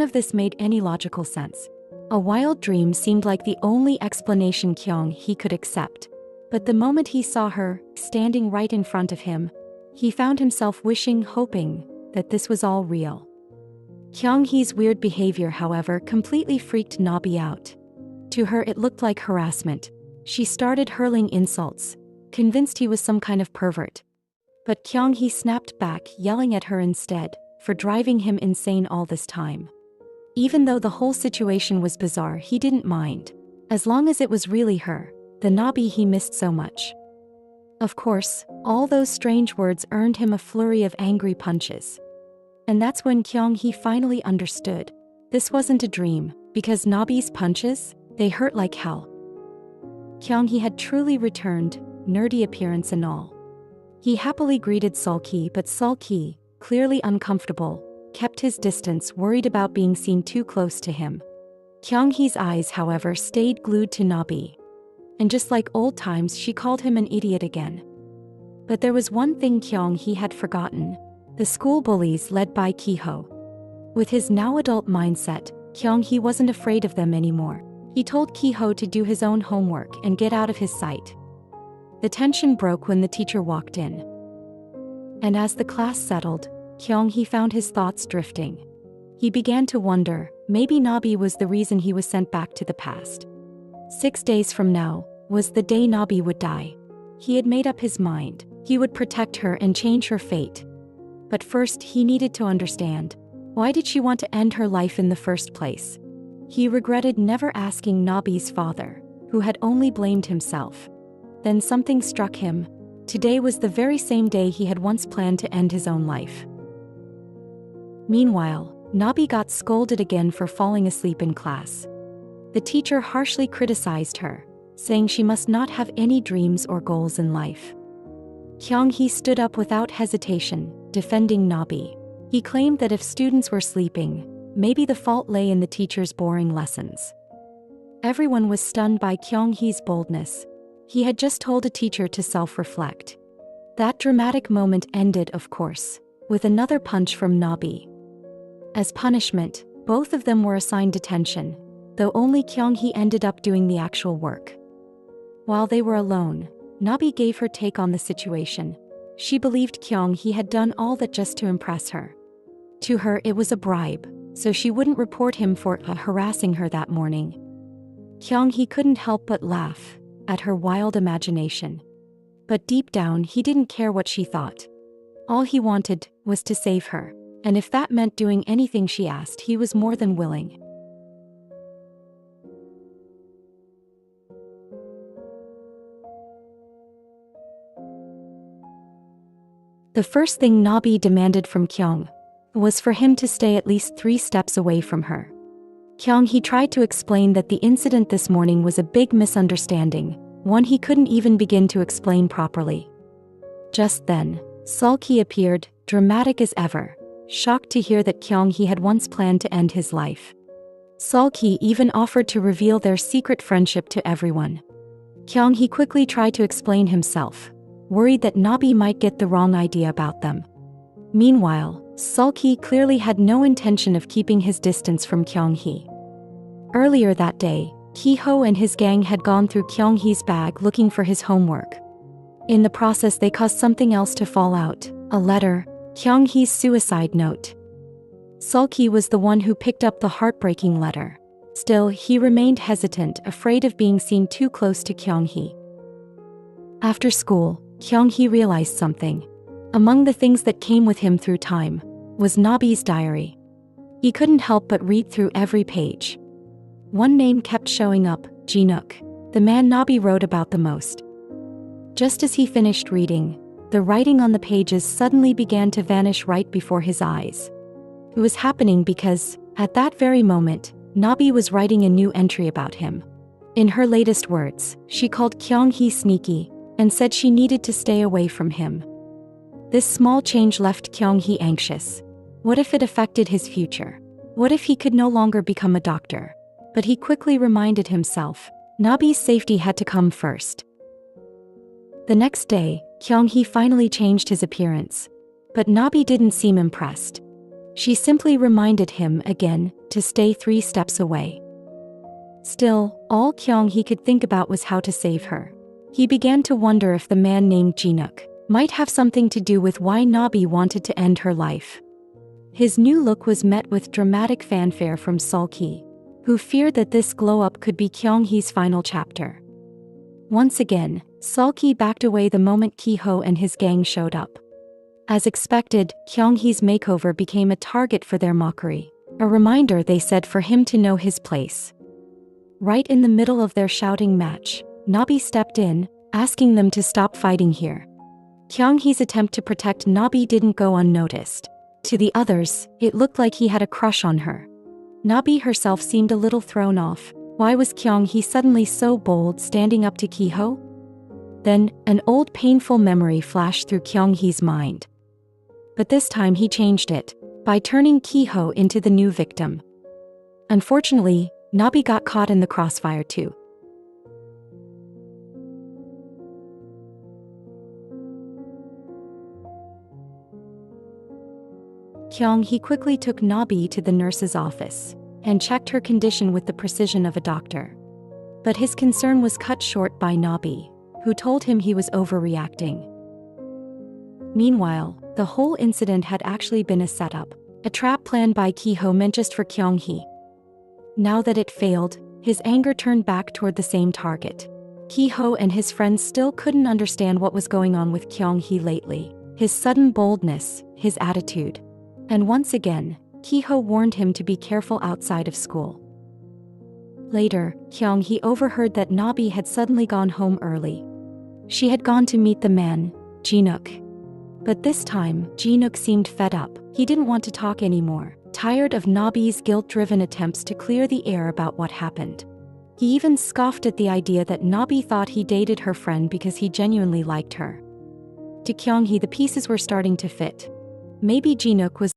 of this made any logical sense. A wild dream seemed like the only explanation Kyung Hwi could accept. But the moment he saw her, standing right in front of him, he found himself hoping that this was all real. Kyung Hwi's weird behavior, however, completely freaked Nabi out. To her it looked like harassment. She started hurling insults, convinced he was some kind of pervert. But Kyung Hwi snapped back, yelling at her instead, for driving him insane all this time. Even though the whole situation was bizarre, he didn't mind. As long as it was really her, the Nabi he missed so much. Of course, all those strange words earned him a flurry of angry punches. And that's when Kyung Hwi finally understood. This wasn't a dream, because Nabi's punches, they hurt like hell. Kyung Hwi had truly returned, nerdy appearance and all. He happily greeted Sulky, but Sulky, clearly uncomfortable, kept his distance, worried about being seen too close to him. Kyung Hwi's eyes, however, stayed glued to Nabi. And just like old times, she called him an idiot again. But there was one thing Kyung Hwi had forgotten: the school bullies led by Ki-ho. With his now adult mindset, Kyung Hwi wasn't afraid of them anymore. He told Ki-ho to do his own homework and get out of his sight. The tension broke when the teacher walked in. And as the class settled, Kyung Hwi found his thoughts drifting. He began to wonder, maybe Nabi was the reason he was sent back to the past. 6 days from now was the day Nabi would die. He had made up his mind. He would protect her and change her fate. But first he needed to understand, why did she want to end her life in the first place? He regretted never asking Nabi's father, who had only blamed himself. Then something struck him. Today was the very same day he had once planned to end his own life. Meanwhile, Nabi got scolded again for falling asleep in class. The teacher harshly criticized her, saying she must not have any dreams or goals in life. Kyung Hwi stood up without hesitation, defending Nabi. He claimed that if students were sleeping, maybe the fault lay in the teacher's boring lessons. Everyone was stunned by Kyung Hwi's boldness. He had just told a teacher to self-reflect. That dramatic moment ended, of course, with another punch from Nabi. As punishment, both of them were assigned detention, though only Kyung Hwi ended up doing the actual work. While they were alone, Nabi gave her take on the situation. She believed Kyung Hwi had done all that just to impress her. To her it was a bribe, so she wouldn't report him for harassing her that morning. Kyung Hwi couldn't help but laugh at her wild imagination. But deep down he didn't care what she thought. All he wanted was to save her, and if that meant doing anything she asked, he was more than willing. The first thing Nabi demanded from Kyung was for him to stay at least 3 steps away from her. Kyung Hwi tried to explain that the incident this morning was a big misunderstanding, one he couldn't even begin to explain properly. Just then, Sulky appeared, dramatic as ever, shocked to hear that Kyung Hwi had once planned to end his life. Sulky even offered to reveal their secret friendship to everyone. Kyung Hwi quickly tried to explain himself, worried that Nabi might get the wrong idea about them. Meanwhile, Sulky clearly had no intention of keeping his distance from Kyung Hwi. Earlier that day, Ki-ho and his gang had gone through Kyung Hwi's bag looking for his homework. In the process they caused something else to fall out, a letter, Kyung Hwi's suicide note. Sulky was the one who picked up the heartbreaking letter. Still, he remained hesitant, afraid of being seen too close to Kyung Hwi. After school, Kyung Hwi realized something. Among the things that came with him through time was Nabi's diary. He couldn't help but read through every page. One name kept showing up, Ji-nook, the man Nabi wrote about the most. Just as he finished reading, the writing on the pages suddenly began to vanish right before his eyes. It was happening because, at that very moment, Nabi was writing a new entry about him. In her latest words, she called Kyung Hwi sneaky, and said she needed to stay away from him. This small change left Kyung Hwi anxious. What if it affected his future? What if he could no longer become a doctor? But he quickly reminded himself, Nabi's safety had to come first. The next day, Kyung Hwi finally changed his appearance. But Nabi didn't seem impressed. She simply reminded him again to stay 3 steps away. Still, all Kyung Hwi could think about was how to save her. He began to wonder if the man named Jinuk might have something to do with why Nabi wanted to end her life. His new look was met with dramatic fanfare from Sulki, who feared that this glow-up could be Kyung Hwi's final chapter. Once again, Sulki backed away the moment Ki-ho and his gang showed up. As expected, Kyung Hwi's makeover became a target for their mockery, a reminder, they said, for him to know his place. Right in the middle of their shouting match, Nabi stepped in, asking them to stop fighting here. Kyung Hwi's attempt to protect Nabi didn't go unnoticed. To the others, it looked like he had a crush on her. Nabi herself seemed a little thrown off. Why was Kyung Hwi suddenly so bold, standing up to Ki-ho? Then, an old painful memory flashed through Kyung Hwi's mind. But this time he changed it, by turning Ki-ho into the new victim. Unfortunately, Nabi got caught in the crossfire too. Kyung Hwi quickly took Nabi to the nurse's office and checked her condition with the precision of a doctor. But his concern was cut short by Nabi, who told him he was overreacting. Meanwhile, the whole incident had actually been a setup, a trap planned by Ki-ho meant just for Kyung Hwi. Now that it failed, his anger turned back toward the same target. Ki-ho and his friends still couldn't understand what was going on with Kyung Hwi lately, his sudden boldness, his attitude. And once again, Ki-ho warned him to be careful outside of school. Later, Kyung Hwi overheard that Nabi had suddenly gone home early. She had gone to meet the man, Jinuk. But this time, Jinuk seemed fed up. He didn't want to talk anymore, tired of Nabi's guilt-driven attempts to clear the air about what happened. He even scoffed at the idea that Nabi thought he dated her friend because he genuinely liked her. To Kyung Hwi, the pieces were starting to fit. Maybe Jinuk was